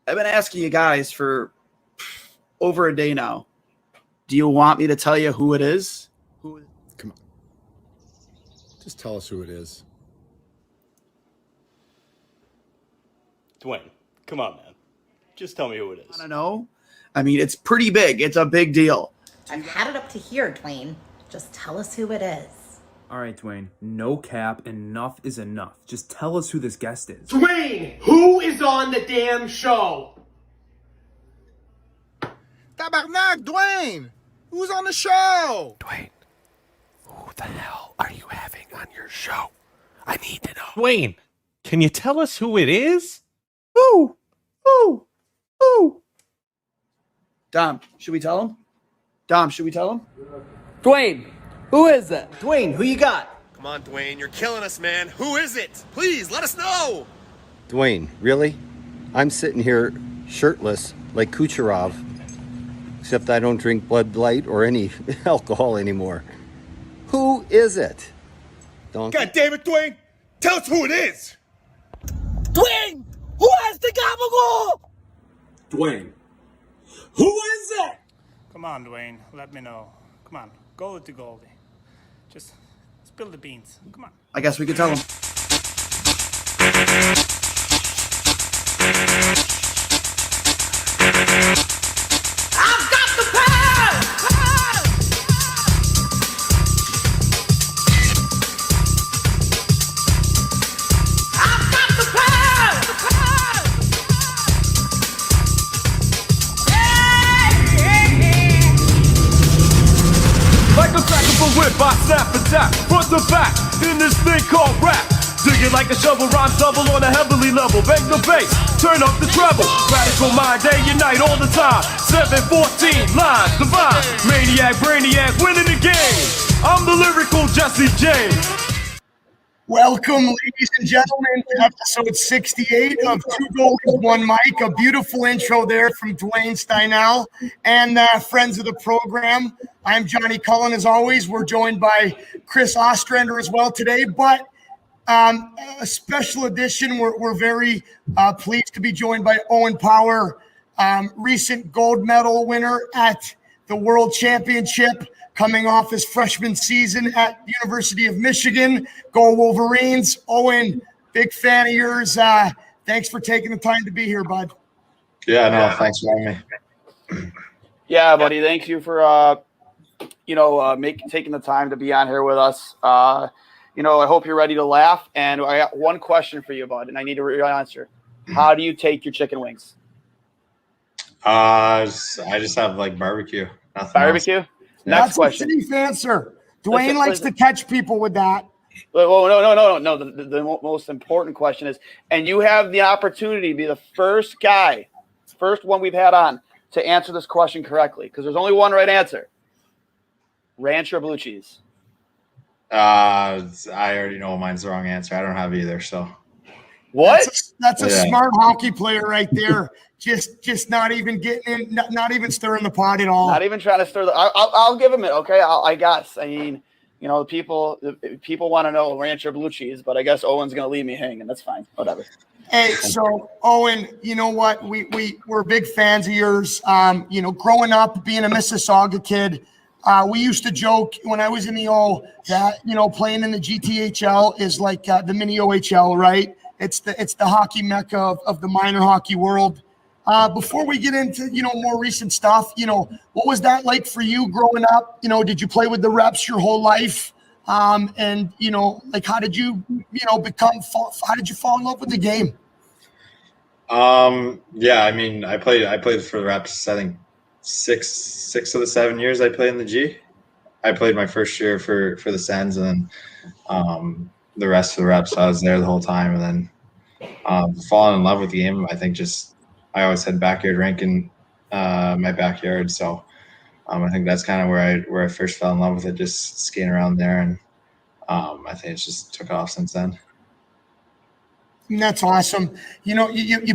I've been asking you guys for over a day now. Do you want me to tell you who it is? Come on. Just tell us who it is. Duane, come on, man. Just tell me who it is. I don't know. I mean, it's pretty big. It's a big deal. I've had it up to here, Duane. Just tell us who it is. All right, Duane. No cap. Enough is enough. Just tell us who this guest is. Duane, who is on the damn show? Tabarnak, Duane! Who's on the show? Duane, who the hell are you having on your show? I need to know. Duane, can you tell us who it is? Who? Dom, should we tell him? Duane, who is it? Duane, who you got? Come on, Duane, you're killing us, man. Who is it? Please, let us know. Duane, really? I'm sitting here shirtless like Kucherov, except I don't drink Bud Light or any alcohol anymore. Who is it? Donkey? God damn it, Duane! Tell us who it is! Duane, who has the gabagool? Duane, who is it? Come on, Duane, let me know. Come on, Goldie to Goldie. Just spill the beans. Come on. I guess we could tell him. I've got the power! I've got the power! Like a sack of a whip, I snap and tap, front to back, in this thing called rap. Dig it like a shovel, rhyme double on a heavily level. Bang the bass, turn up the treble. Radical mind, day and night, all the time. 714 lines, divine. Maniac, brainiac, winning the game. I'm the lyrical Jesse James. Welcome, ladies and gentlemen, to episode 68 of Two Goldies, One Mic. A beautiful intro there from Duane Steinel and friends of the program. I'm Johnny Cullen, as always. We're joined by Chris Ostrander as well today, but a special edition. We're very pleased to be joined by Owen Power, recent gold medal winner at the World Championship, coming off his freshman season at University of Michigan. Go Wolverines. Owen, big fan of yours. Thanks for taking the time to be here, bud. Yeah, no, thanks for having me. Yeah, buddy. Thank you for taking the time to be on here with us. I hope you're ready to laugh. And I got one question for you, bud, and I need a real answer. How do you take your chicken wings? I just have like barbecue. Nothing Barbecue? else. Next That's question. a safe answer. Duane likes to catch people with that. Well, no. The most important question is, and you have the opportunity to be the first one we've had on to answer this question correctly, because there's only one right answer. Ranch or blue cheese? I already know mine's the wrong answer. I don't have either. So what? That's a smart hockey player right there. Just not even getting in, not even stirring the pot at all. Not even trying to stir the. I'll give him it. Okay, I guess. I mean, people want to know ranch or blue cheese, but I guess Owen's gonna leave me hanging. That's fine. Whatever. Hey, so Owen, you know what? We're big fans of yours. Growing up, being a Mississauga kid, we used to joke when I was in the O that playing in the GTHL is like the mini OHL, right? It's the hockey mecca of the minor hockey world. Before we get into more recent stuff, what was that like for you growing up? Did you play with the reps your whole life? And how did you how did you fall in love with the game? Yeah, I mean, I played for the reps. I think six of the 7 years I played in the G. I played my first year for the Sens, and then the rest of the reps. So I was there the whole time, and then falling in love with the game. I think I always had backyard rink in my backyard, so I think that's kind of where I first fell in love with it, just skating around there, and I think it's just took off since then. And that's awesome. You're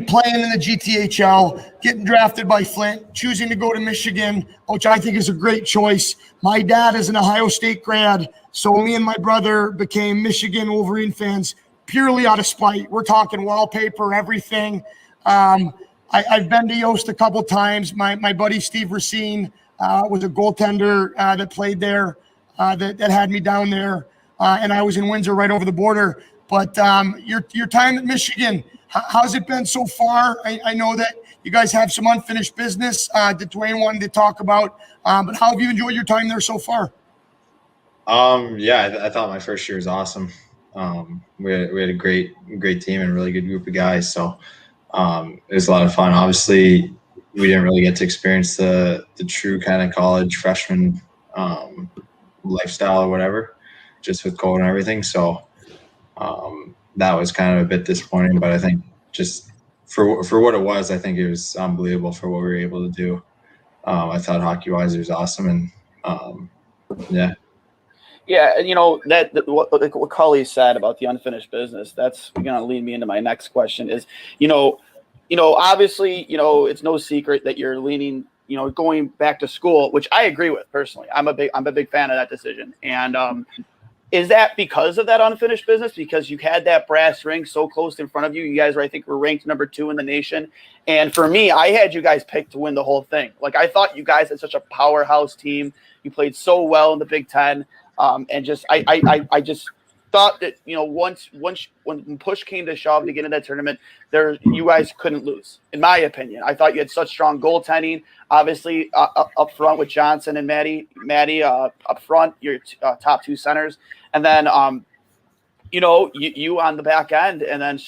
playing in the GTHL, getting drafted by Flint, choosing to go to Michigan, which I think is a great choice. My dad is an Ohio State grad, so me and my brother became Michigan Wolverine fans purely out of spite. We're talking wallpaper, everything. I've been to Yost a couple times. My buddy Steve Racine was a goaltender that played there, that had me down there, and I was in Windsor right over the border. But your time at Michigan, how's it been so far? I know that you guys have some unfinished business that Duane wanted to talk about, but how have you enjoyed your time there so far? Yeah, I thought my first year was awesome. We had a great team and a really good group of guys. So it was a lot of fun. Obviously, we didn't really get to experience the true kind of college freshman lifestyle or whatever, just with COVID and everything. So that was kind of a bit disappointing. But I think just for what it was, I think it was unbelievable for what we were able to do. I thought hockey-wise it was awesome, and yeah. Yeah, you know, what Cully said about the unfinished business, that's going to lead me into my next question is, obviously, it's no secret that you're leaning, going back to school, which I agree with personally. I'm a big fan of that decision. And is that because of that unfinished business? Because you had that brass ring so close in front of you. You guys I think were ranked number 2 in the nation. And for me, I had you guys picked to win the whole thing. Like, I thought you guys had such a powerhouse team. You played so well in the Big Ten. And just I just thought that when push came to shove to get into that tournament, you guys couldn't lose, in my opinion. I thought you had such strong goaltending, obviously up front with Johnson and Maddie up front, your top 2 centers, and then you on the back end, and then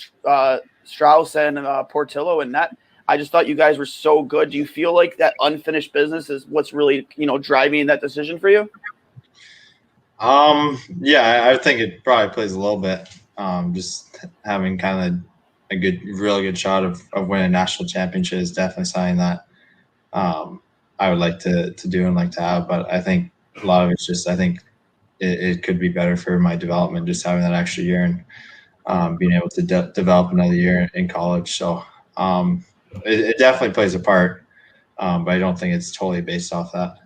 Strauss and Portillo and net. I just thought you guys were so good. Do you feel like that unfinished business is what's really driving that decision for you? Yeah, I think it probably plays a little bit. Just having kind of a really good shot of winning a national championship is definitely something that I would like to do and like to have. But I think a lot of it's just, I think it could be better for my development, just having that extra year and being able to develop another year in college. So it definitely plays a part, but I don't think it's totally based off that.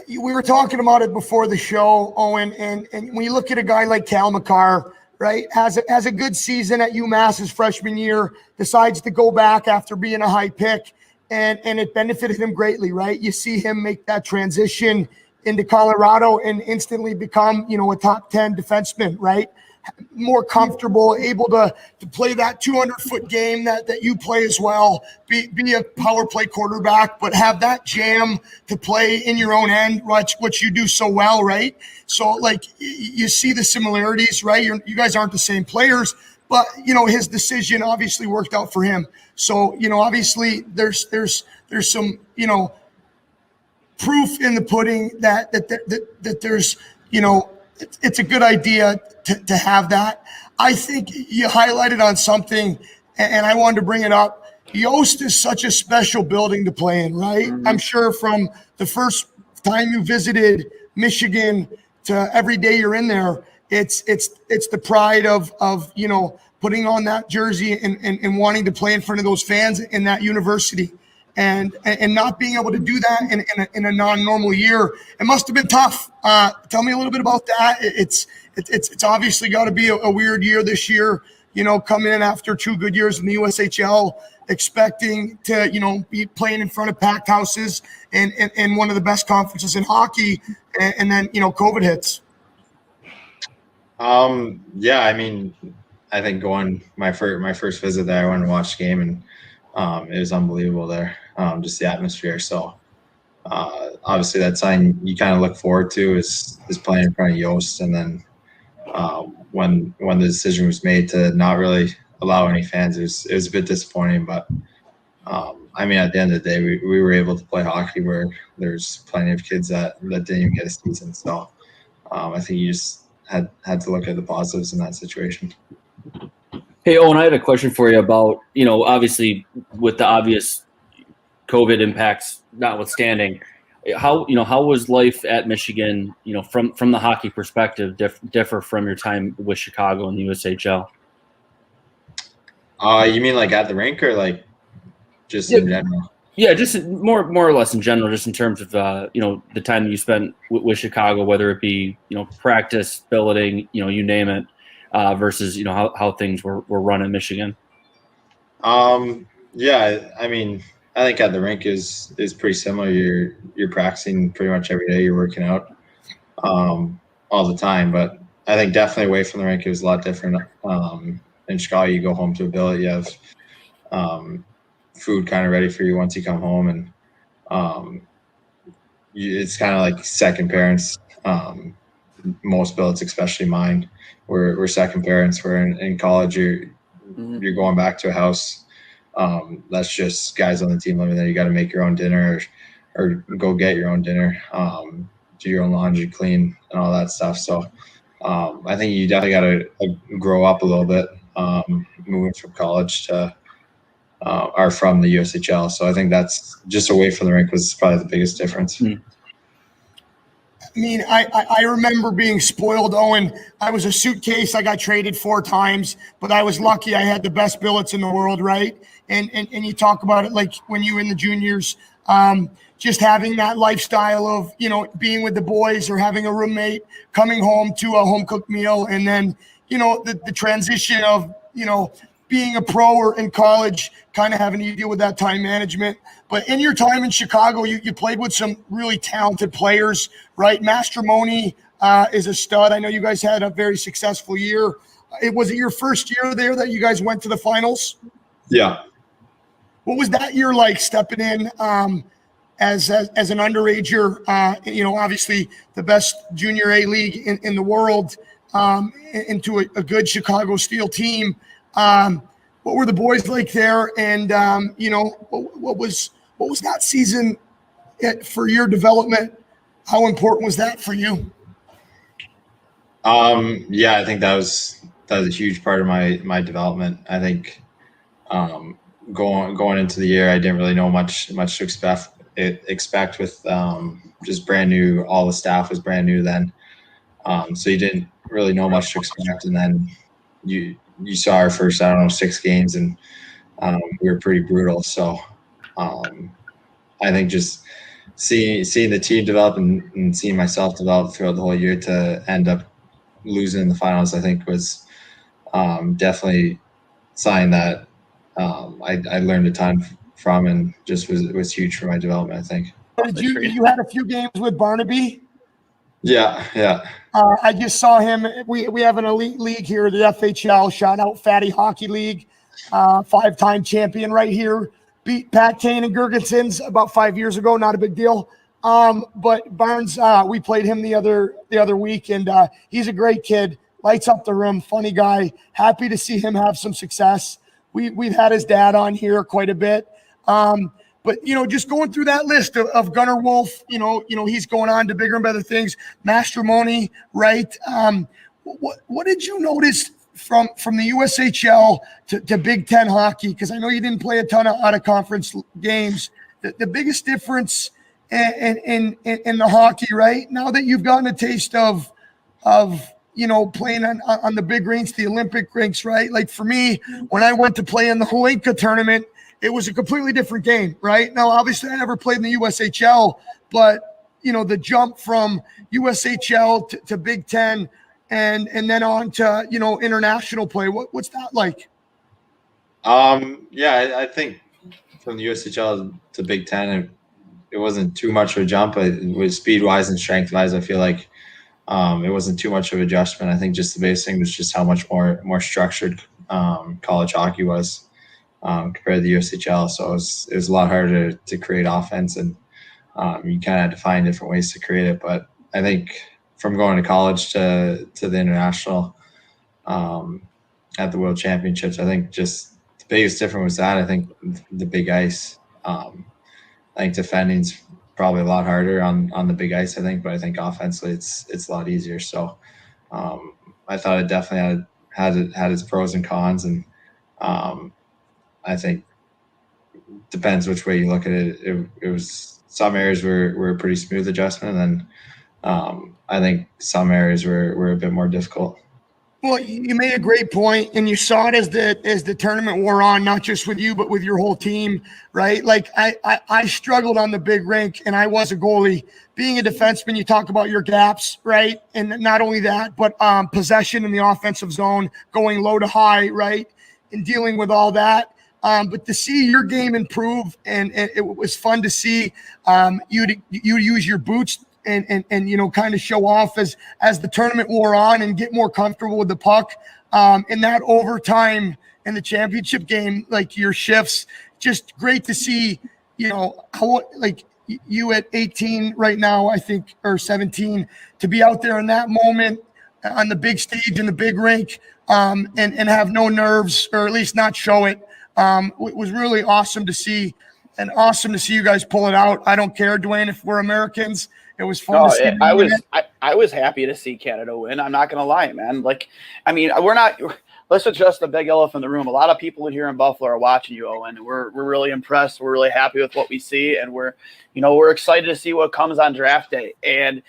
We were talking about it before the show, Owen, and when you look at a guy like Cal McCarr, right, has a good season at UMass his freshman year, decides to go back after being a high pick, and it benefited him greatly, right? You see him make that transition into Colorado and instantly become, a top 10 defenseman, right? More comfortable, able to play that 200-foot game that you play as well, be a power play quarterback, but have that jam to play in your own end, which you do so well, right? So, like, you see the similarities, right? You guys aren't the same players, but, his decision obviously worked out for him. So, obviously there's some, proof in the pudding that there's, it's a good idea to have that. I think you highlighted on something, and I wanted to bring it up. Yost is such a special building to play in, right? Mm-hmm. I'm sure from the first time you visited Michigan to every day you're in there, it's the pride of putting on that jersey and wanting to play in front of those fans in that university. And not being able to do that in a non-normal year, it must have been tough. Tell me a little bit about that. It's obviously got to be a weird year this year, coming in after 2 good years in the USHL, expecting to, be playing in front of packed houses and one of the best conferences in hockey. And then, COVID hits. Yeah, I mean, I think going my first visit there, I went and watched the game, and it was unbelievable there. Just the atmosphere. So obviously that's something you kind of look forward to is playing in front of Yost. And then when the decision was made to not really allow any fans, it was a bit disappointing. But I mean, at the end of the day, we were able to play hockey where there's plenty of kids that didn't even get a season. So I think you just had to look at the positives in that situation. Hey, Owen, I had a question for you about, obviously with the obvious COVID impacts notwithstanding, how was life at Michigan, from the hockey perspective differ from your time with Chicago and the USHL? You mean like at the rink or like just in general? Yeah, just more or less in general, just in terms of, the time that you spent with Chicago, whether it be, practice, billeting, you name it. Versus how things were run in Michigan. Yeah, I mean, I think at the rink is pretty similar. You're practicing pretty much every day. You're working out all the time, but I think definitely away from the rink is a lot different. In Chicago, you go home to a billet, you have food kind of ready for you once you come home, and it's kind of like second parents. Most billets, especially mine, we're second parents. We're in college. You're going back to a house that's just guys on the team living there. You got to make your own dinner or go get your own dinner, do your own laundry, clean, and all that stuff. So I think you definitely got to grow up a little bit, moving from college to or from the USHL. So I think that's just away from the rink was probably the biggest difference. I mean, I remember being spoiled, Owen. I was a suitcase. I got traded 4 times, but I was lucky. I had the best billets in the world, right? And you talk about it like when you were in the juniors, just having that lifestyle of, being with the boys or having a roommate, coming home to a home-cooked meal, and then, the transition of, being a pro or in college, kind of having to deal with that time management. But in your time in Chicago, you played with some really talented players, right? Mastromoney is a stud. I know you guys had a very successful year. Was it your first year there that you guys went to the finals? Yeah. What was that year like stepping in as an underager? Obviously the best junior A league in the world, into a good Chicago Steel team. What were the boys like there? And, what was that season for your development? How important was that for you? Yeah, I think that was a huge part of my development. I think, going into the year, I didn't really know much to expect with, just brand new. All the staff was brand new then. So you didn't really know much to expect. And then you saw our first, 6 games, and we were pretty brutal. So I think just seeing the team develop and seeing myself develop throughout the whole year to end up losing in the finals, I think was definitely something that I learned a ton from, and just was huge for my development, I think. You had a few games with Barnaby? Yeah. I just saw him. We have an elite league here, the FHL. Shout out Fatty Hockey League, 5-time champion right here. Beat Pat Kane and Gergensons about 5 years ago. Not a big deal. But Barnes, we played him the other week, and he's a great kid. Lights up the room, funny guy. Happy to see him have some success. We've had his dad on here quite a bit. But, just going through that list of Gunnar Wolf, he's going on to bigger and better things. Mastromoney, right? What did you notice from the USHL to Big Ten hockey? Because I know you didn't play a ton of out-of-conference games. The biggest difference in the hockey, right? Now that you've gotten a taste of playing on the big rinks, the Olympic rinks, right? Like for me, when I went to play in the Holinka tournament, it was a completely different game, right? Now, obviously, I never played in the USHL, but, the jump from USHL to Big Ten and then on to, international play, what's that like? Yeah, I think from the USHL to Big Ten, it wasn't too much of a jump. It was speed-wise and strength-wise, I feel like it wasn't too much of an adjustment. I think just the biggest thing was just how much more structured college hockey was. Compared to the USHL, so it was a lot harder to create offense, and you kind of had to find different ways to create it. But I think from going to college to the international at the World Championships, I think just the biggest difference was that I think the big ice. I think defending's probably a lot harder on the big ice. I think, but I think offensively it's a lot easier. So I thought it definitely had its pros and cons, and I think depends which way you look at it. It was some areas were a pretty smooth adjustment, and then I think some areas were a bit more difficult. Well, you made a great point, and you saw it as the tournament wore on, not just with you, but with your whole team, right? Like I struggled on the big rink, and I was a goalie. Being a defenseman, you talk about your gaps, right? And not only that, but possession in the offensive zone, going low to high, right? And dealing with all that. But to see your game improve, and it was fun to see you use your boots and kind of show off as the tournament wore on and get more comfortable with the puck. In that overtime in the championship game, like your shifts, just great to see, how like you at 18 right now, I think, or 17, to be out there in that moment on the big stage in the big rink, and have no nerves, or at least not show it. It was really awesome to see, and awesome to see you guys pull it out. I don't care, Duane, if we're Americans. It was fun to see. I was happy to see Canada win. I'm not going to lie, man. Let's address the big elephant in the room. A lot of people in here in Buffalo are watching you, Owen. We're really impressed. We're really happy with what we see, and we're excited to see what comes on draft day. And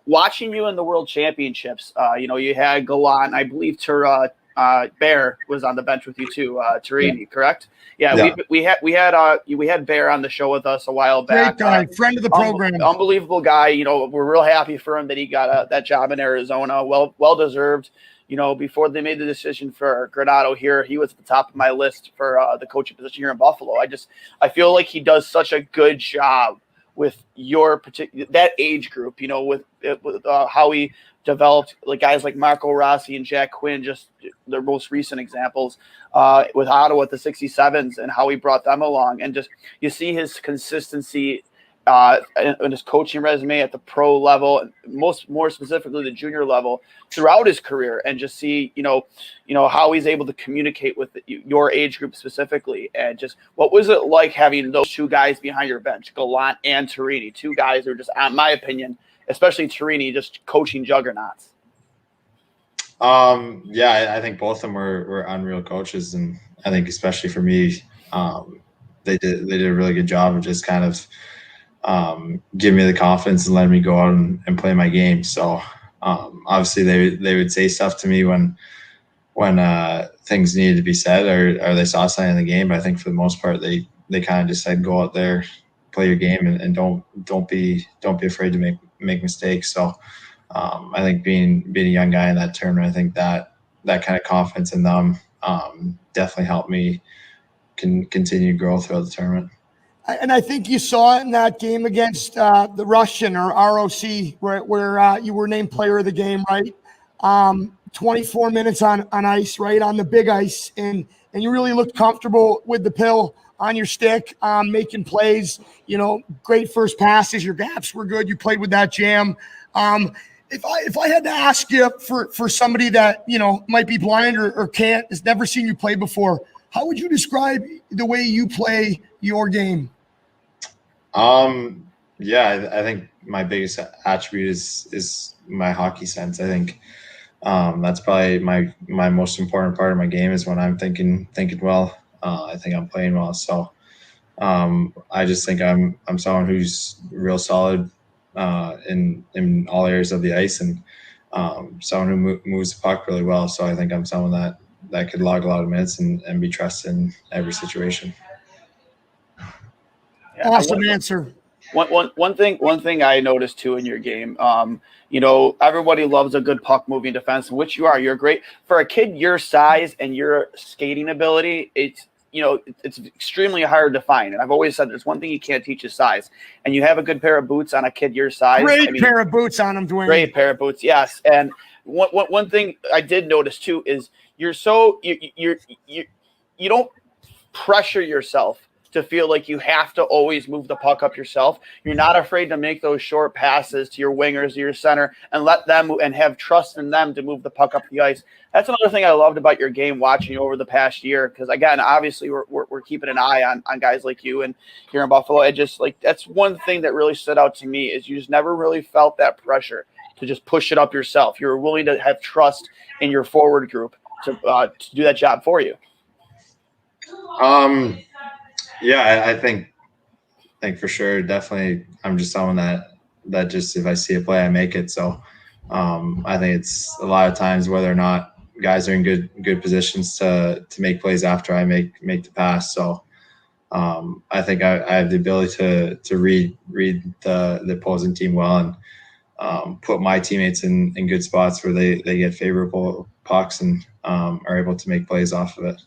watching you in the World Championships, you had Gallant, I believe Bear was on the bench with you too. Tarini, correct? Yeah. We had Bear on the show with us a while back. Great guy, friend of the program. Unbelievable guy. We're real happy for him that he got that job in Arizona. Well deserved. Before they made the decision for Granato here, he was at the top of my list for the coaching position here in Buffalo. I feel like he does such a good job with that age group, with how he developed like guys like Marco Rossi and Jack Quinn, just their most recent examples, with Ottawa at the 67s, and how he brought them along. And just you see his consistency in his coaching resume at the pro level, and more specifically the junior level, throughout his career, and just see how he's able to communicate with your age group specifically. And just what was it like having those two guys behind your bench, Gallant and Tarini, two guys who are just, in my opinion, especially Tarini, just coaching juggernauts? I think both of them were unreal coaches, and I think especially for me, they did a really good job of just kind of giving me the confidence and letting me go out and play my game. So obviously they would say stuff to me when things needed to be said, or they saw something in the game. But I think for the most part, they kind of just said, go out there, play your game, and don't be afraid to make mistakes. So I think being a young guy in that tournament, I think that kind of confidence in them definitely helped me continue to grow throughout the tournament. And I think you saw it in that game against the Russian, or ROC, where you were named player of the game, right? 24 minutes on ice, right, on the big ice, and you really looked comfortable with the pill on your stick, making plays, great first passes. Your gaps were good. You played with that jam. If I had to ask you for somebody that, might be blind or has never seen you play before, how would you describe the way you play your game? I think my biggest attribute is my hockey sense. I think that's probably my most important part of my game, is when I'm thinking well. I think I'm playing well. So I just think I'm someone who's real solid in all areas of the ice, and someone who moves the puck really well. So I think I'm someone that could log a lot of minutes and be trusted in every situation. Awesome answer. One thing I noticed too in your game, everybody loves a good puck moving defense, which you are. You're great for a kid your size and your skating ability. It's extremely hard to find. And I've always said there's one thing you can't teach is size. And you have a good pair of boots on a kid your size. Great pair of boots on him, Duane. Great pair of boots, yes. And one thing I did notice too is you don't pressure yourself to feel like you have to always move the puck up yourself. You're not afraid to make those short passes to your wingers, to your center, and let them and have trust in them to move the puck up the ice. That's another thing I loved about your game, watching you over the past year. Because again, obviously we're keeping an eye on guys like you and here in Buffalo. I just that's one thing that really stood out to me, is you just never really felt that pressure to just push it up yourself. You were willing to have trust in your forward group to do that job for you. I think for sure, definitely, I'm just someone that just, if I see a play, I make it. So I think it's a lot of times whether or not guys are in good positions to make plays after I make the pass. So I think I have the ability to read the opposing team well, and put my teammates in good spots where they get favorable pucks and are able to make plays off of it.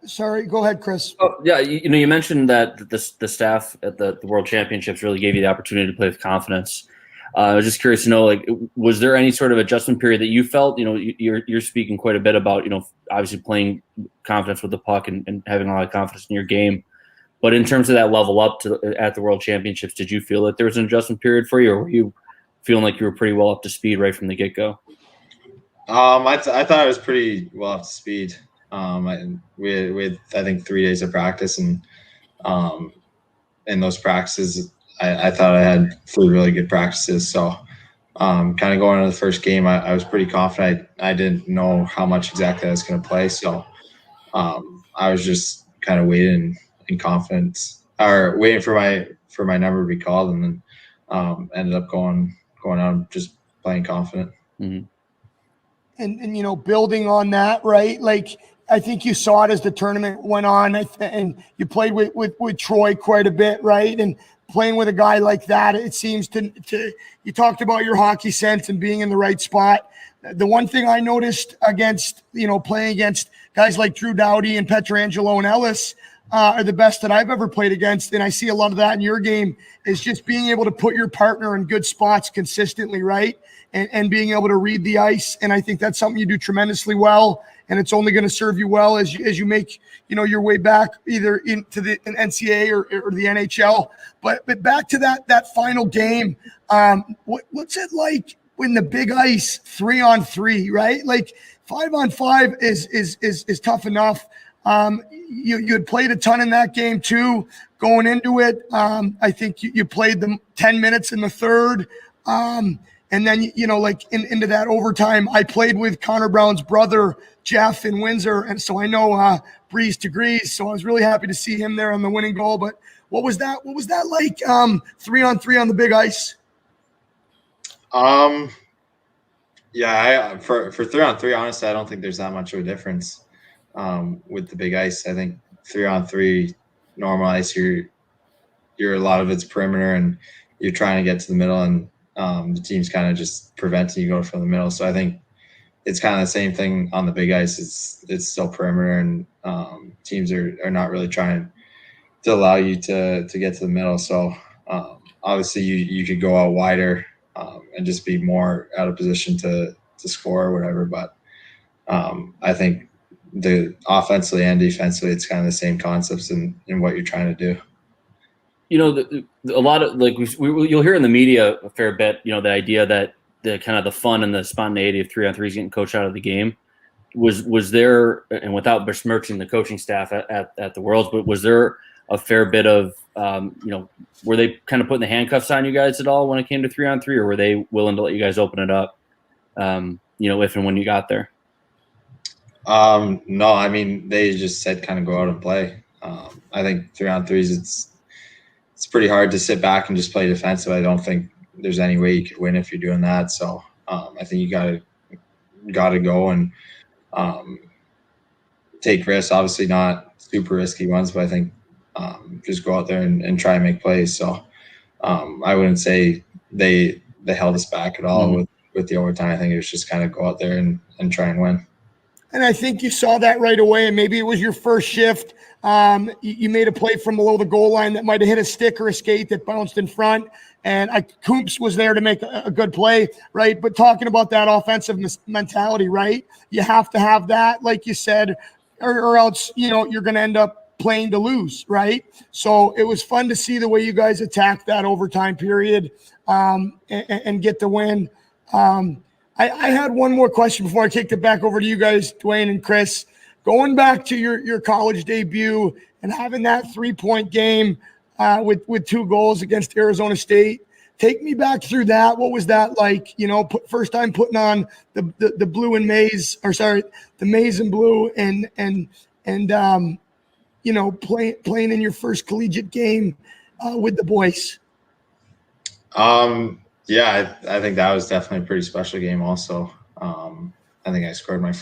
Sorry, go ahead, Chris. Oh, yeah, you mentioned that the staff at the World Championships really gave you the opportunity to play with confidence. I was just curious to know, like, was there any sort of adjustment period that you felt? You're speaking quite a bit about, obviously playing confidence with the puck and having a lot of confidence in your game. But in terms of that level up at the World Championships, did you feel that there was an adjustment period for you, or were you feeling like you were pretty well up to speed right from the get-go? I thought I was pretty well up to speed. We had I think 3 days of practice, and in those practices, I thought I had 3 really good practices. So kind of going into the first game, I was pretty confident. I didn't know how much exactly I was going to play, so I was just kind of waiting in confidence, or waiting for my number to be called, and then ended up going out just playing confident. Mm-hmm. And building on that, right? Like, I think you saw it as the tournament went on, and you played with Troy quite a bit, right? And playing with a guy like that, it seems to you talked about your hockey sense and being in the right spot. The one thing I noticed against, playing against guys like Drew Doughty and Pietrangelo and Ellis are the best that I've ever played against. And I see a lot of that in your game, is just being able to put your partner in good spots consistently, right? And being able to read the ice. And I think that's something you do tremendously well. And it's only going to serve you well as you make, your way back either into the NCAA or the NHL. But back to that final game, what's it like when the big ice 3-on-3, right? Like 5-on-5 is tough enough. You had played a ton in that game too, going into it. I think you played them 10 minutes in the third. And then, into that overtime, I played with Connor Brown's brother, Jeff, in Windsor. And so I know Breeze to Grease. So I was really happy to see him there on the winning goal. But what was that like, 3-on-3 on the big ice? Yeah, for 3-on-3, honestly, I don't think there's that much of a difference with the big ice. I think 3-on-3 normal ice, you're a lot of it's perimeter, and you're trying to get to the middle, and the team's kind of just preventing you going from the middle. So I think it's kind of the same thing on the big ice. It's still perimeter, and teams are not really trying to allow you to get to the middle. So obviously you could go out wider and just be more out of position to score or whatever. But I think the offensively and defensively, it's kind of the same concepts in what you're trying to do. A lot of, like, you'll hear in the media a fair bit, the idea that the kind of the fun and the spontaneity of 3-on-3 is getting coached out of the game. Was there, and without besmirching the coaching staff at the Worlds, but was there a fair bit of, were they kind of putting the handcuffs on you guys at all when it came to 3-on-3, or were they willing to let you guys open it up, if and when you got there? No, I mean, they just said kind of go out and play. I think 3-on-3s, it's pretty hard to sit back and just play defensive. I don't think there's any way you could win if you're doing that. So I think you gotta go and take risks. Obviously not super risky ones, but I think just go out there and try and make plays. So I wouldn't say they held us back at all with the overtime. I think it was just kind of go out there and try and win. And I think you saw that right away, and maybe it was your first shift. You made a play from below the goal line that might have hit a stick or a skate that bounced in front, and Coops was there to make a good play, right? But talking about that offensive mentality, right? You have to have that, like you said, or else, you're going to end up playing to lose, right? So it was fun to see the way you guys attacked that overtime period and get the win. I had one more question before I kicked it back over to you guys, Duane and Chris. Going back to your college debut and having that 3-point game with 2 goals against Arizona State, take me back through that. What was that like? First time putting on the blue and maize, the maize and blue, and playing in your first collegiate game with the boys. Yeah, I think that was definitely a pretty special game also. I think I scored my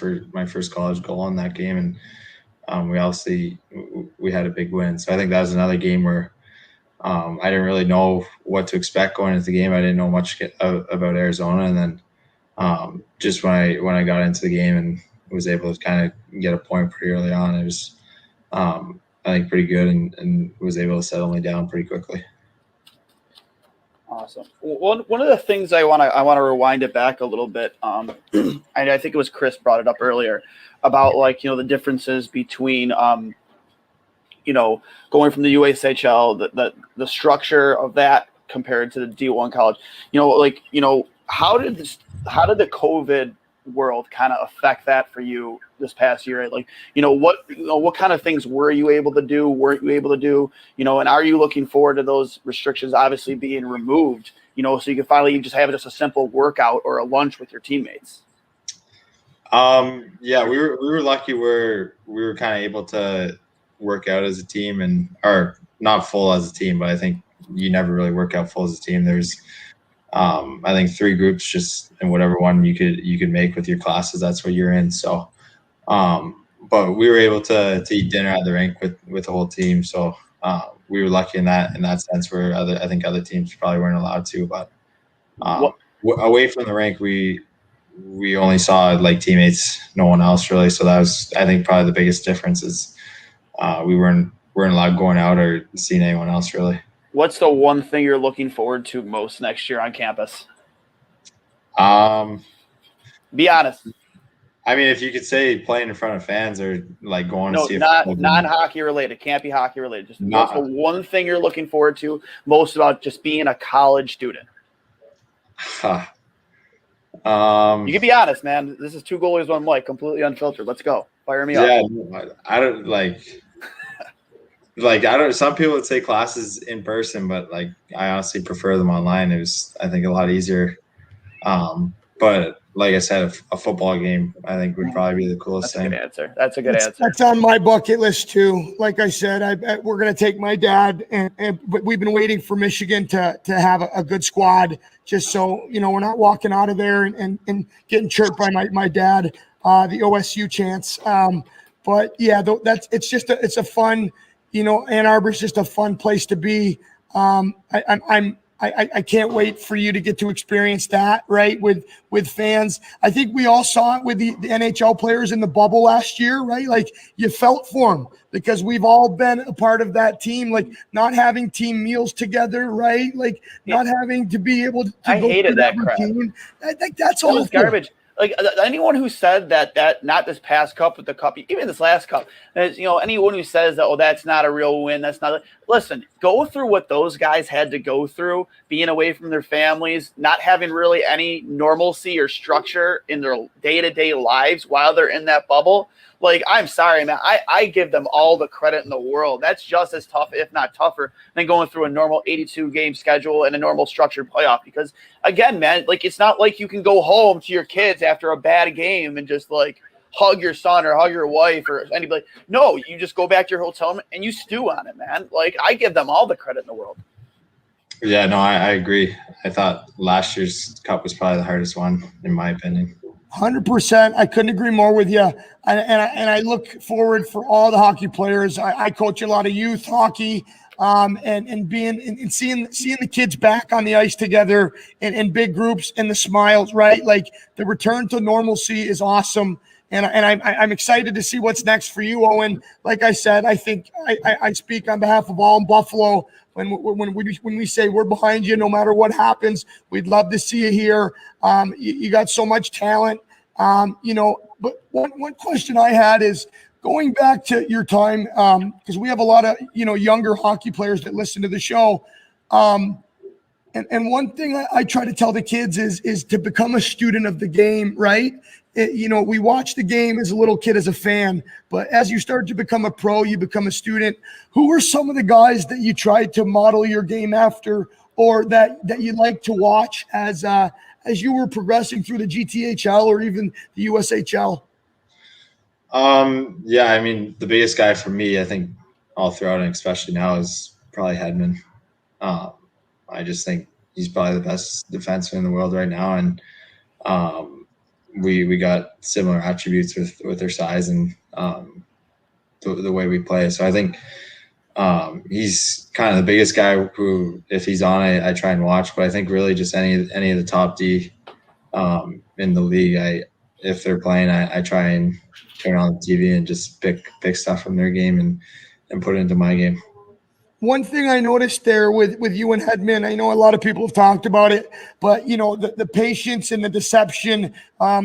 first college goal in that game, and we had a big win. So I think that was another game where I didn't really know what to expect going into the game. I didn't know much about Arizona, and then just when I got into the game and was able to kind of get a point pretty early on, it I think pretty good and was able to settle me down pretty quickly. Awesome. One of the things I want to rewind it back a little bit. And I think it was Chris brought it up earlier about the differences between going from the USHL, the structure of that compared to the D1 college. How did the COVID world kind of affect that for you this past year? What kind of things were you able to do? Weren't you able to do? And are you looking forward to those restrictions obviously being removed? So you can finally just have just a simple workout or a lunch with your teammates. Yeah, we were lucky where we were kind of able to work out as a team or not full as a team, but I think you never really work out full as a team. There's I think 3 groups just in whatever one you could make with your classes. That's what you're in. So, but we were able to eat dinner at the rink with the whole team. So we were lucky in that sense where I think other teams probably weren't allowed to, but away from the rink, we only saw teammates, no one else really. So that was, I think, probably the biggest difference is we weren't allowed going out or seeing anyone else really. What's the one thing you're looking forward to most next year on campus? Be honest. I mean, if you could say playing in front of fans or going to see non-hockey related, can't be hockey related. Just what's the one thing you're looking forward to most about just being a college student? You can be honest, man. This is 2 goalies, 1 mic, completely unfiltered. Let's go. Fire me up. Yeah, I don't some people would say classes in person, but I honestly prefer them online. It was, I think, a lot easier. But like I said, a football game, I think, would probably be the coolest thing. That's a good answer. That's on my bucket list too. Like I said, we're going to take my dad, but we've been waiting for Michigan to have a good squad, just so we're not walking out of there and getting chirped by my dad, the OSU chants. But yeah, it's a fun. Ann Arbor's just a fun place to be. I can't wait for you to get to experience that, right, with fans. I think we all saw it with the NHL players in the bubble last year, right? You felt for them because we've all been a part of that team, not having team meals together, right? Not having to be able to I go hated that every crap. team. That's all garbage. Anyone who said that not this past cup, but the cup, even this last cup, anyone who says that, that's not a real win, that's not. Listen, go through what those guys had to go through, being away from their families, not having really any normalcy or structure in their day-to-day lives while they're in that bubble. I'm sorry, man. I give them all the credit in the world. That's just as tough, if not tougher, than going through a normal 82-game schedule and a normal structured playoff. Because, again, man, it's not like you can go home to your kids after a bad game and just, hug your son or hug your wife or anybody. No, you just go back to your hotel room and you stew on it, man. I give them all the credit in the world. Yeah, no, I agree. I thought last year's cup was probably the hardest one, in my opinion. 100%. I couldn't agree more with you. And I look forward for all the hockey players. I coach a lot of youth hockey, and being and seeing the kids back on the ice together in big groups and the smiles, right? The return to normalcy is awesome. And I'm excited to see what's next for you, Owen. Like I said, I think I speak on behalf of all in Buffalo when we say we're behind you no matter what happens. We'd love to see you here. You got so much talent, But one question I had is going back to your time, because we have a lot of younger hockey players that listen to the show. And one thing I try to tell the kids is to become a student of the game, right? We watch the game as a little kid, as a fan, but as you start to become a pro, you become a student. Who were some of the guys that you tried to model your game after, or that you like to watch as you were progressing through the GTHL or even the USHL? Yeah, I mean, the biggest guy for me, I think, all throughout and especially now, is probably Hedman. I just think he's probably the best defenseman in the world right now, and we got similar attributes with our size and the way we play. So I think he's kind of the biggest guy who, if he's on, I try and watch. But I think really just any of the top D in the league, if they're playing, I try and turn on the TV and just pick stuff from their game and put it into my game. One thing I noticed there with you and Hedman, I know a lot of people have talked about it, but the patience and the deception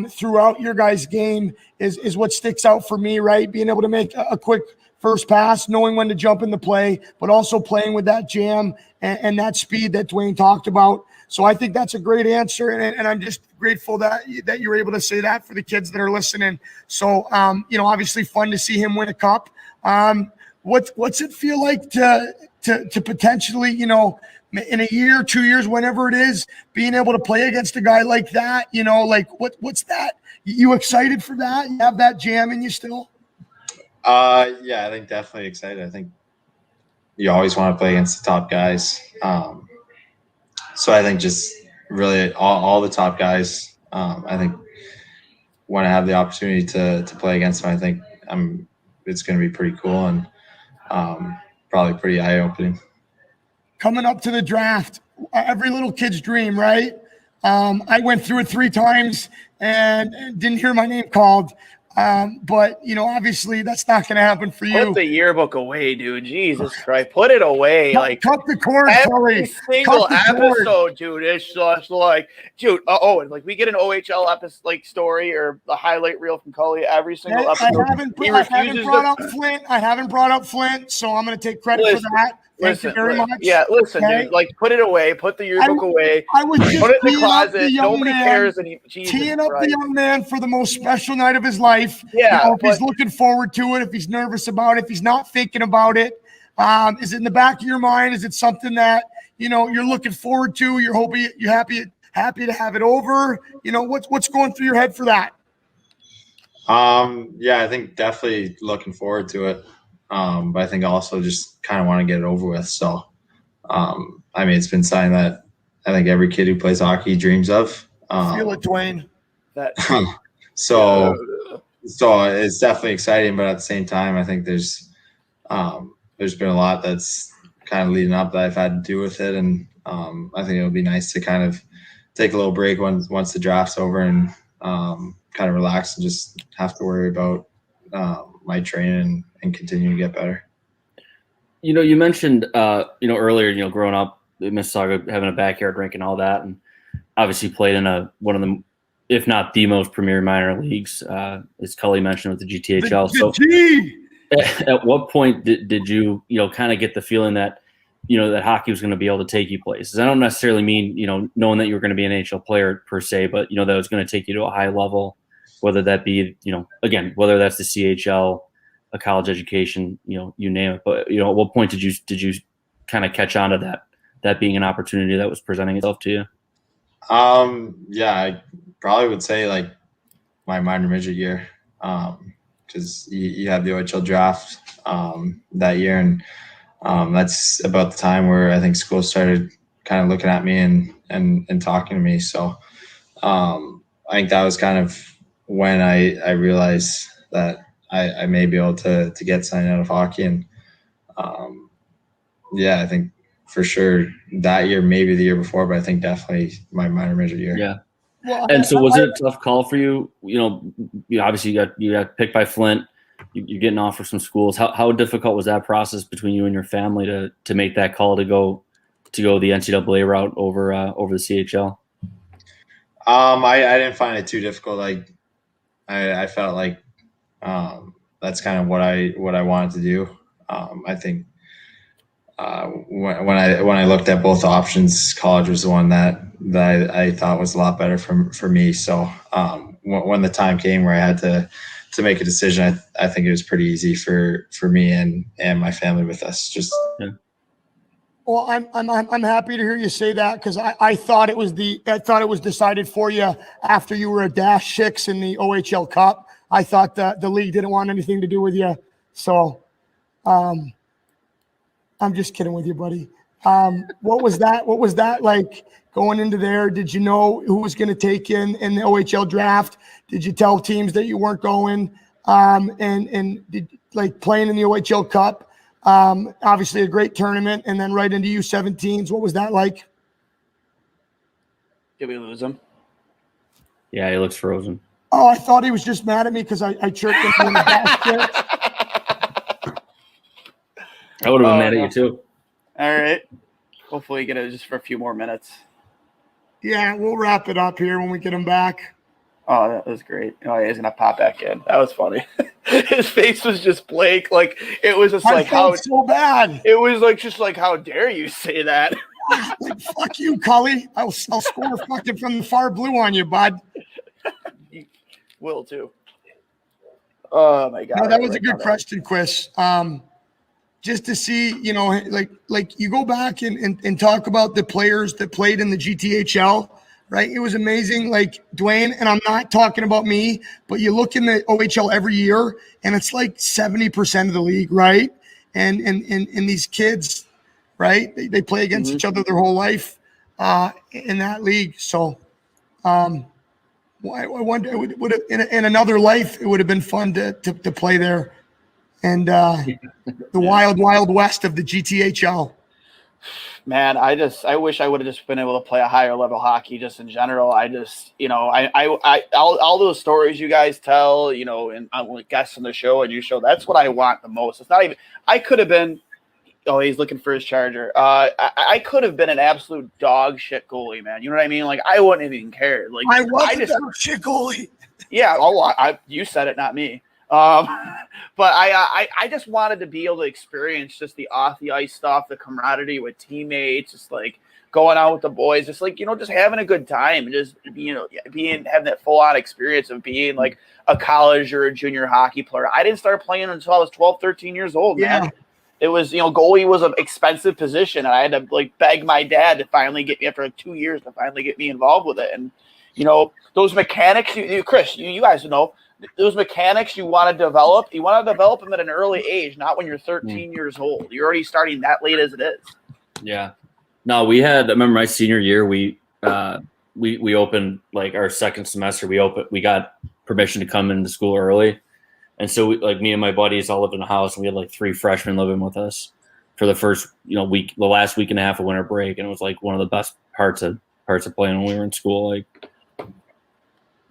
throughout your guys' game is what sticks out for me, right? Being able to make a quick first pass, knowing when to jump in the play, but also playing with that jam and that speed that Duane talked about. So I think that's a great answer, and I'm just grateful that you're able to say that for the kids that are listening. So obviously fun to see him win a cup. What's it feel like to potentially, in a year, 2 years, whenever it is, being able to play against a guy like that? What's that? You excited for that? You have that jam in you still? Yeah, I think definitely excited. I think you always want to play against the top guys. So I think just really all the top guys. I think when I have the opportunity to play against them, I think it's going to be pretty cool and probably pretty eye-opening. Coming up to the draft, every little kid's dream, right? I went through it 3 times and didn't hear my name called. But obviously that's not going to happen for you. Put the yearbook away, dude. Jesus Christ, put it away. Cut the cord, every Cully. single episode, dude. It's just like, dude. Like we get an OHL episode, story or the highlight reel from Cully every single episode. I haven't brought up Flint, so I'm going to take credit for that. Thank you very much. Yeah, listen, okay? Dude. Put it away. Put the yearbook away. I was just put it in the teeing up closet. Nobody cares. Teeing up the young man for the most special night of his life. Yeah, if he's looking forward to it, if he's nervous about it, if he's not thinking about it, is it in the back of your mind? Is it something that you're looking forward to? You're hoping, you're happy to have it over. What's going through your head for that? Yeah, I think definitely looking forward to it. But I think also just kind of want to get it over with. So, it's been something that I think every kid who plays hockey dreams of. Feel it, Duane. So it's definitely exciting, but at the same time, I think there's been a lot that's kind of leading up that I've had to do with it. And I think it'll be nice to kind of take a little break once the draft's over and kind of relax and just have to worry about my training and continue to get better. You mentioned, earlier, growing up in Mississauga, having a backyard rink and all that, and obviously played in one of the, if not the most premier minor leagues, as Cully mentioned, with the GTHL. At what point did you, kind of get the feeling that, that hockey was going to be able to take you places? I don't necessarily mean, knowing that you were going to be an NHL player per se, but, that it was going to take you to a high level, whether that be, again, whether that's the CHL, a college education, you name it. But, at what point did you kind of catch on to that being an opportunity that was presenting itself to you? Yeah, I probably would say like my minor midget year, because you have the OHL draft that year, and that's about the time where I think school started kind of looking at me and talking to me. So I think that was kind of when I realized that I may be able to get something out of hockey. And yeah, I think for sure that year, maybe the year before, but I think definitely my minor midget year. Yeah. Well, and so was it a tough call for you? Obviously you got picked by Flint. You're getting offers from schools. How difficult was that process between you and your family to make that call to go the NCAA route over the CHL? I didn't find it too difficult. Like I felt like that's kind of what I wanted to do. I think when I looked at both options, college was the one that I thought was a lot better for me. So when the time came where I had to make a decision, I think it was pretty easy for me and my family with us. Just yeah. Well, I'm happy to hear you say that, because I thought it was decided for you after you were a -6 in the OHL Cup. I thought that the league didn't want anything to do with you. So I'm just kidding with you, buddy. What was that like going into there? Did you know who was going to take you in the OHL draft? Did you tell teams that you weren't going? And did, like, playing in the OHL Cup, obviously a great tournament, and then right into U17s. What was that like? Did we lose him? Yeah, he looks frozen. Oh, I thought he was just mad at me because I chirped him in the basket. I would have been mad at you too. All right. Hopefully get it just for a few more minutes. Yeah, we'll wrap it up here when we get him back. Oh, that was great. Oh, yeah, he's gonna pop back in. That was funny. His face was just blank. Like it was just like how so bad. It was like just like how dare you say that? Like fuck you, Cully. I'll score fucking from the far blue on you, bud. You will too. Oh my god. No, that was a good question, Chris. Just to see, like you go back and talk about the players that played in the GTHL, right? It was amazing. Like Duane, and I'm not talking about me, but you look in the OHL every year and it's like 70% of the league, right? And these kids, right? They play against each other their whole life in that league. So I wonder, it would have, in another life, it would have been fun to play there. And the wild, wild west of the GTHL. Man, I wish I would have just been able to play a higher level hockey just in general. I just, all those stories you guys tell, and I'm guests on the show and you show, that's what I want the most. It's not even, I could have been, oh, he's looking for his charger. I could have been an absolute dog shit goalie, man. You know what I mean? Like, I wouldn't have even cared. Like, I wasn't a shit goalie. Yeah, you said it, not me. But I just wanted to be able to experience just the off the ice stuff, the camaraderie with teammates, just like going out with the boys, just like, just having a good time and just, having that full on experience of being like a college or a junior hockey player. I didn't start playing until I was 12, 13 years old, man. Yeah. It was, goalie was an expensive position and I had to like beg my dad to finally get me after like 2 years to finally get me involved with it. And, those mechanics, Chris, you guys know, those mechanics you want to develop them at an early age, not when you're 13 years old. You're already starting that late as it is. Yeah. No, I remember my senior year, we opened like our second semester, we got permission to come into school early. And so me and my buddies all lived in a house and we had like 3 freshmen living with us for the first, week, the last week and a half of winter break. And it was like one of the best parts of playing when we were in school. Like,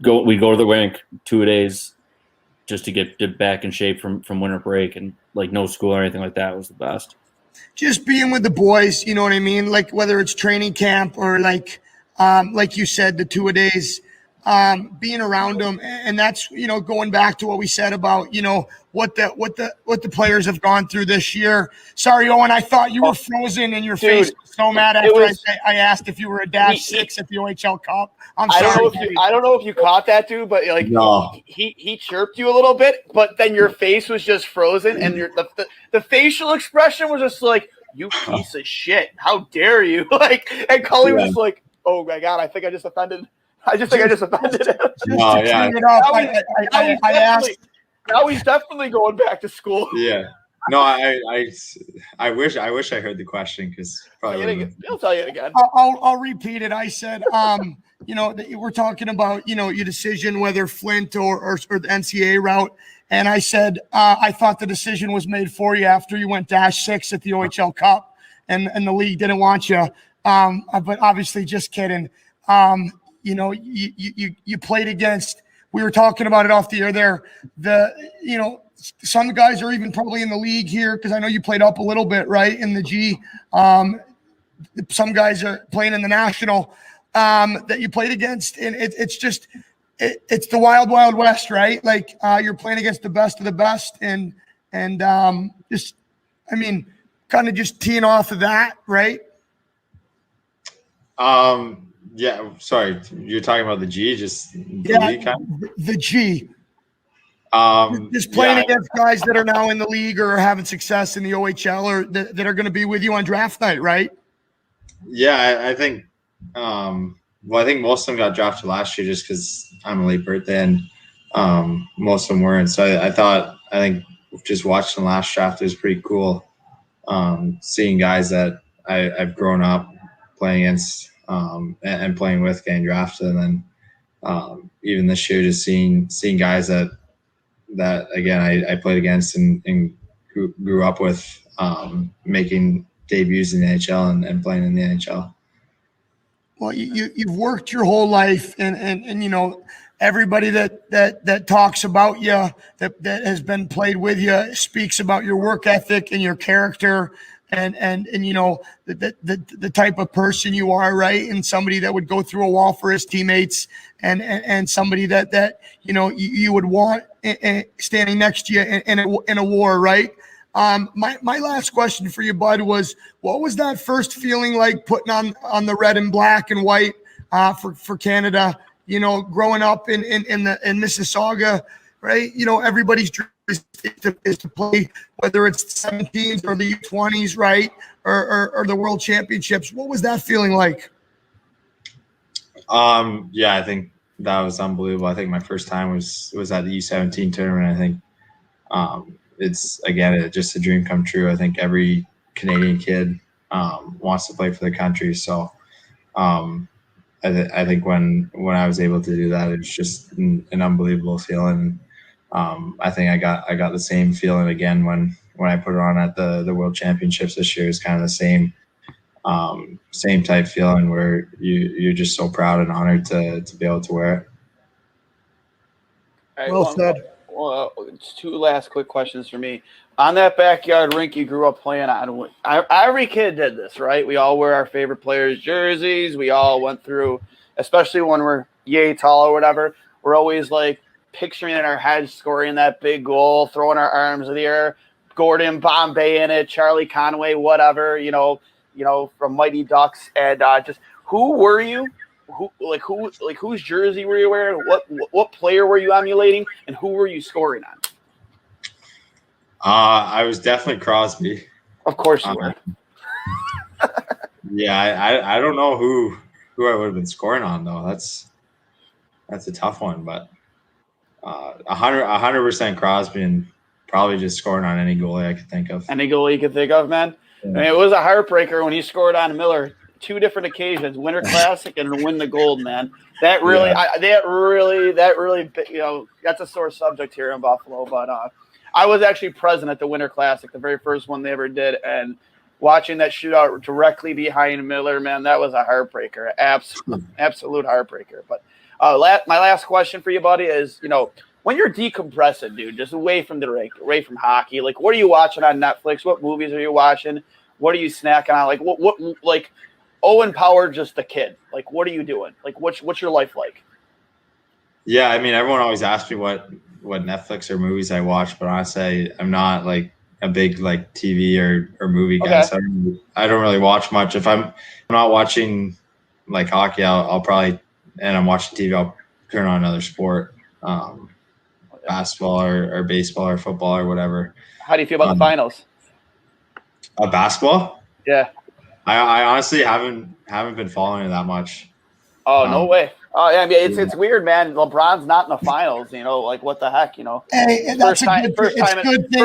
we'd go to the rink 2 days just to get back in shape from winter break, and like no school or anything like that was the best. Just being with the boys, you know what I mean? Like whether it's training camp or like you said, the 2 days, being around them. And that's, going back to what we said about, what the players have gone through this year. Sorry, Owen, I thought you were frozen and your face was so mad after I asked if you were a -6 at the OHL Cup. I'm sorry. I don't know if you caught that, dude, but like he chirped you a little bit, but then your face was just frozen and the facial expression was just like, you piece of shit. How dare you? Like, and Cully was like, oh my God, I think I just offended him. Oh, yeah. I asked. Now he's definitely going back to school. Yeah. No, I wish I heard the question because probably he'll tell you again. I'll repeat it. I said, we're talking about your decision whether Flint or the NCAA route, and I said I thought the decision was made for you after you went -6 at the OHL Cup, and the league didn't want you. But obviously, just kidding. You played against. We were talking about it off the air there. Some guys are even probably in the league here because I know you played up a little bit, right, in the G. Some guys are playing in the national that you played against, and it's the wild, wild west, right? Like you're playing against the best of the best, and kind of just teeing off of that, right? Yeah, sorry, you're talking about the G, the G. Just playing against guys that are now in the league or having success in the OHL or that are going to be with you on draft night, right? Yeah, I think. I think most of them got drafted last year just because I'm a late birthday, and most of them weren't. So I think just watching the last draft is pretty cool. Seeing guys that I've grown up playing against. And playing with getting drafted, and then even this year, just seeing guys that again I played against and grew up with, making debuts in the NHL and playing in the NHL. Well, you've worked your whole life, and everybody that talks about you, that has been played with you, speaks about your work ethic and your character, and you know the type of person you are, right? And somebody that would go through a wall for his teammates, and somebody that you know you would want standing next to you in a war, right? My last question for you, Bud, was what was that first feeling like putting on the red and black and white for Canada? You know, growing up in Mississauga, right? You know, everybody's dream is to play, whether it's the 17s or the U20s, right? Or the World Championships. What was that feeling like? Yeah, I think that was unbelievable. I think my first time was at the U17 tournament. I think it's just a dream come true. I think every Canadian kid wants to play for their country. So I think when I was able to do that, it was just an unbelievable feeling. I think I got the same feeling again when I put it on at the World Championships this year. It's kind of the same type feeling where you're just so proud and honored to be able to wear it. All right, Well said. Well, it's two last quick questions for me. On that backyard rink you grew up playing on, every kid did this, right? We all wear our favorite players' jerseys. We all went through, especially when we're yay tall or whatever, we're always like picturing in our heads scoring that big goal, throwing our arms in the air, Gordon Bombay in it, Charlie Conway, whatever, you know, from Mighty Ducks. And just who were you? Whose jersey were you wearing? What player were you emulating, and who were you scoring on? I was definitely Crosby. Of course you were. Yeah, I don't know who I would have been scoring on though. That's a tough one, but 100% Crosby, and probably just scoring on any goalie I could think of. Any goalie you could think of, man. Yeah. I mean, it was a heartbreaker when he scored on Miller. 2 different occasions, Winter Classic and win the gold, man. That really, you know, that's a sore subject here in Buffalo. But I was actually present at the Winter Classic, the very first one they ever did, and watching that shootout directly behind Miller, man, that was a heartbreaker, absolute heartbreaker. But my last question for you, buddy, is, you know, when you're decompressing, dude, just away from the rink, away from hockey, like, what are you watching on Netflix? What movies are you watching? What are you snacking on? Like, what like. Owen Power, just a kid. Like, what are you doing? Like, what's your life like? Yeah, I mean, everyone always asks me what Netflix or movies I watch, but honestly, I'm not like a big like TV or movie guy. So I don't really watch much. If I'm not watching like hockey, I'll probably, and I'm watching TV, I'll turn on another sport, basketball or baseball or football or whatever. How do you feel about the finals? Basketball? Yeah. I honestly haven't been following it that much. Oh, no way. Oh, yeah, I mean, it's weird, man. LeBron's not in the finals, you know, like what the heck, you know. Hey, that's a good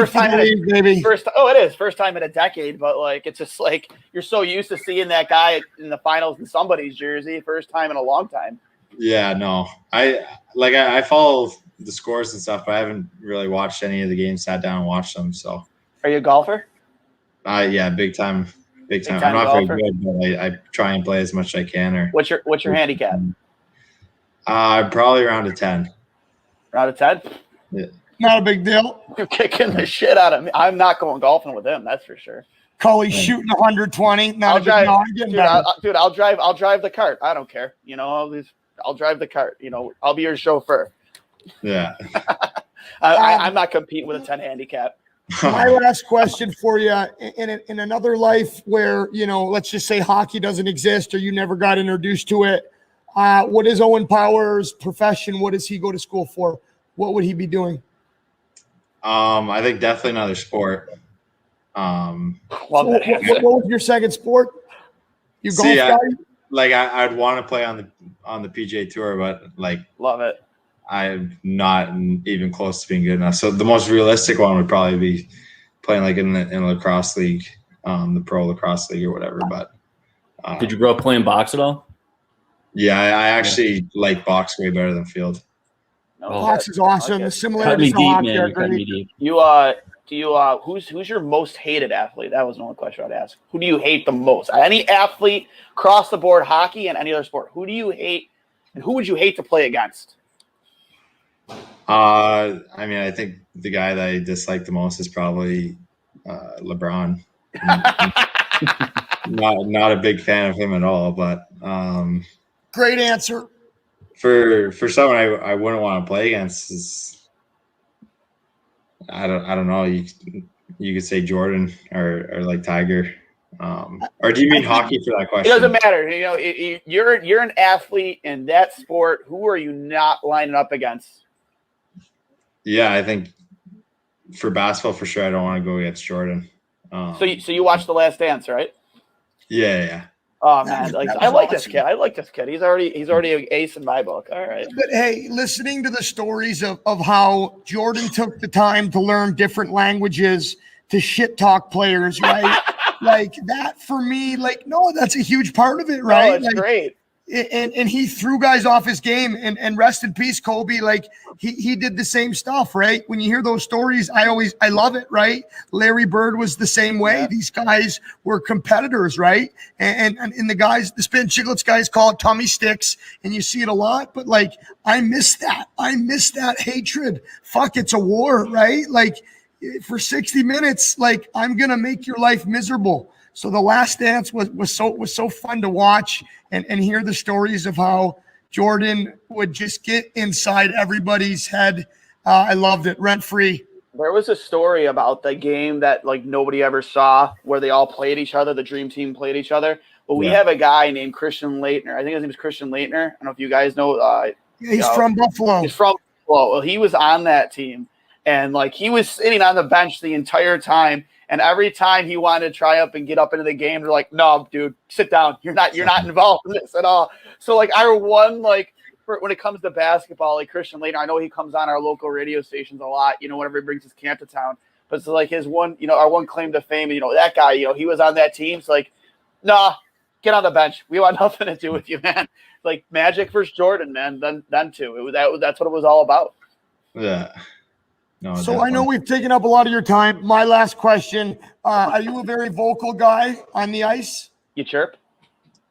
thing, baby. It is first time in a decade, but like it's just like you're so used to seeing that guy in the finals in somebody's jersey, first time in a long time. Yeah, no. I follow the scores and stuff, but I haven't really watched any of the games, sat down and watched them. So are you a golfer? Yeah, big time. I'm not golfer. Very good, but I try and play as much as I can. What's your handicap? Probably around a 10. Around a 10? Yeah. Not a big deal. You're kicking the shit out of me. I'm not going golfing with him, that's for sure. Cully's shooting 120. I'll drive the cart. I don't care. You know, I'll drive the cart. You know, I'll be your chauffeur. Yeah. I'm not competing with a 10 handicap. My last question for you: in another life where, you know, let's just say hockey doesn't exist or you never got introduced to it, what is Owen Power's profession? What does he go to school for? What would he be doing? I think definitely another sport. What was your second sport? You golf guy? I'd want to play on the PGA Tour, but like love it. I'm not even close to being good enough. So the most realistic one would probably be playing like in the lacrosse league, the pro lacrosse league or whatever. But did you grow up playing box at all? Yeah, I actually like box way better than field. Box is awesome. The similarities to hockey are great. Who's your most hated athlete? That was the only question I'd ask. Who do you hate the most? Any athlete across the board, hockey and any other sport. Who do you hate, and who would you hate to play against? I mean, I think the guy that I dislike the most is probably LeBron. Not a big fan of him at all, but great answer. For someone I wouldn't want to play against is I don't know. You could say Jordan or like Tiger. Or do you mean hockey for that question? It doesn't matter. You know, you're an athlete in that sport. Who are you not lining up against? Yeah, I think for basketball for sure. I don't want to go against Jordan. So you watched The Last Dance, right? Yeah. Oh man, I like this kid. I like this kid. He's already an ace in my book. All right. But hey, listening to the stories of how Jordan took the time to learn different languages to shit talk players, right? Like that for me, like, no, that's a huge part of it, right? No, it's like, great. And he threw guys off his game, and rest in peace, Kobe. Like he did the same stuff, right? When you hear those stories, I love it, right? Larry Bird was the same way. Yeah. These guys were competitors, right? And the guys, the Spin Chicklets guys call it tummy sticks, and you see it a lot. But like, I miss that. I miss that hatred. Fuck, it's a war, right? Like for 60 minutes, like I'm gonna make your life miserable. So The Last Dance was so fun to watch and hear the stories of how Jordan would just get inside everybody's head. I loved it, rent free. There was a story about the game that like nobody ever saw where they all played each other. The Dream Team played each other. But we have a guy named Christian Leitner. I think his name is Christian Leitner. I don't know if you guys know. He's from Buffalo. He's from Buffalo. Well, he was on that team. And like he was sitting on the bench the entire time. And every time he wanted to try up and get up into the game, they're like, "No, dude, sit down. You're not involved in this at all." So like when it comes to basketball, like Christian Leitner, I know he comes on our local radio stations a lot, whenever he brings his camp to town. But it's like his one, our one claim to fame, that guy, he was on that team. So like, nah, get on the bench. We want nothing to do with you, man. Like Magic versus Jordan, man. Then too. That's what it was all about. Yeah. No, so definitely. I know we've taken up a lot of your time. My last question, are you a very vocal guy on the ice? You chirp?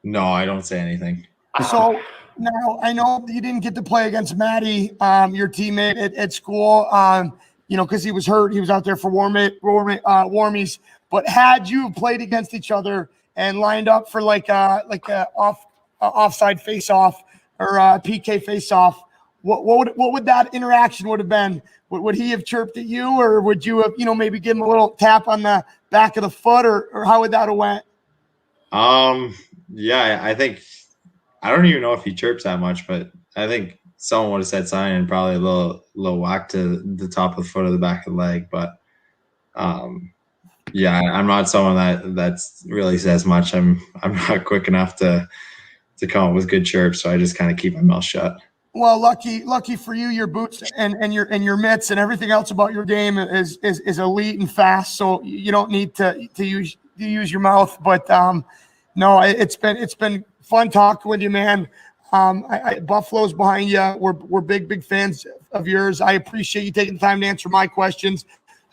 No, I don't say anything. So now I know you didn't get to play against Matty, your teammate at school, because he was hurt. He was out there for warmies. But had you played against each other and lined up for like a offside face-off or a PK face-off, what would that interaction would have been? Would he have chirped at you, or would you have, maybe give him a little tap on the back of the foot, or how would that have went? Yeah, I think I don't even know if he chirps that much, but I think someone would have said something and probably a little whack to the top of the foot or the back of the leg. But yeah, I'm not someone that's really says much. I'm not quick enough to come up with good chirps, so I just kind of keep my mouth shut. Well, lucky for you, your boots and your mitts and everything else about your game is elite and fast. So you don't need to use your mouth. But no, it's been fun talking with you, man. Buffalo's behind you. We're big fans of yours. I appreciate you taking the time to answer my questions.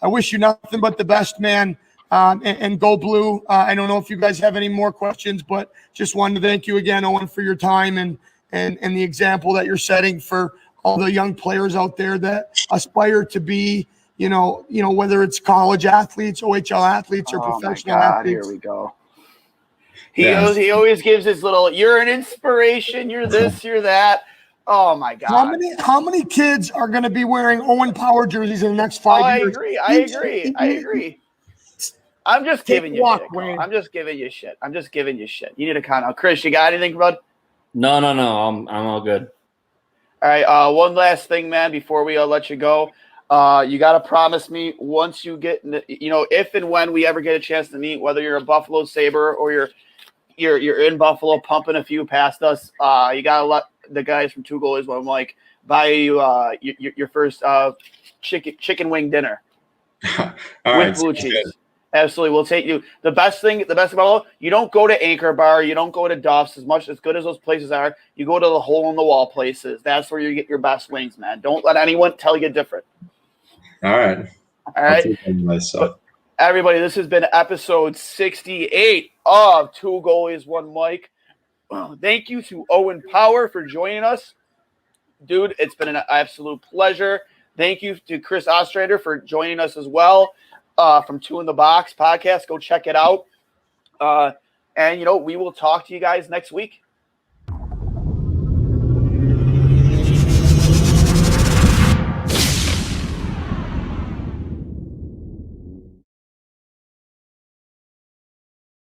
I wish you nothing but the best, man. And go blue. I don't know if you guys have any more questions, but just wanted to thank you again, Owen, for your time and the example that you're setting for all the young players out there that aspire to be, whether it's college athletes, OHL athletes, or professional athletes. Here we go. He always gives his little, you're an inspiration, you're this, you're that. Oh my God. How many kids are going to be wearing Owen Power jerseys in the next 5 years? I agree. I'm just giving you shit. I'm just giving you shit. You need to count out. Chris, you got anything, bud? No. I'm all good. All right. One last thing, man, before we let you go. You got to promise me once you get, if and when we ever get a chance to meet, whether you're a Buffalo Sabre or you're in Buffalo pumping a few past us, you got to let the guys from Two Goalies One Mike buy you your first chicken wing dinner with blue cheese. Absolutely. We'll take you. The best about all, you don't go to Anchor Bar, you don't go to Duff's as good as those places are. You go to the hole in the wall places. That's where you get your best wings, man. Don't let anyone tell you different. All right. So, everybody, this has been episode 68 of Two Goalies, One Mike. Thank you to Owen Power for joining us. dude, it's been an absolute pleasure. Thank you to Chris Ostrander for joining us as well from Two in the Box podcast. Go check it out. And, we will talk to you guys next week.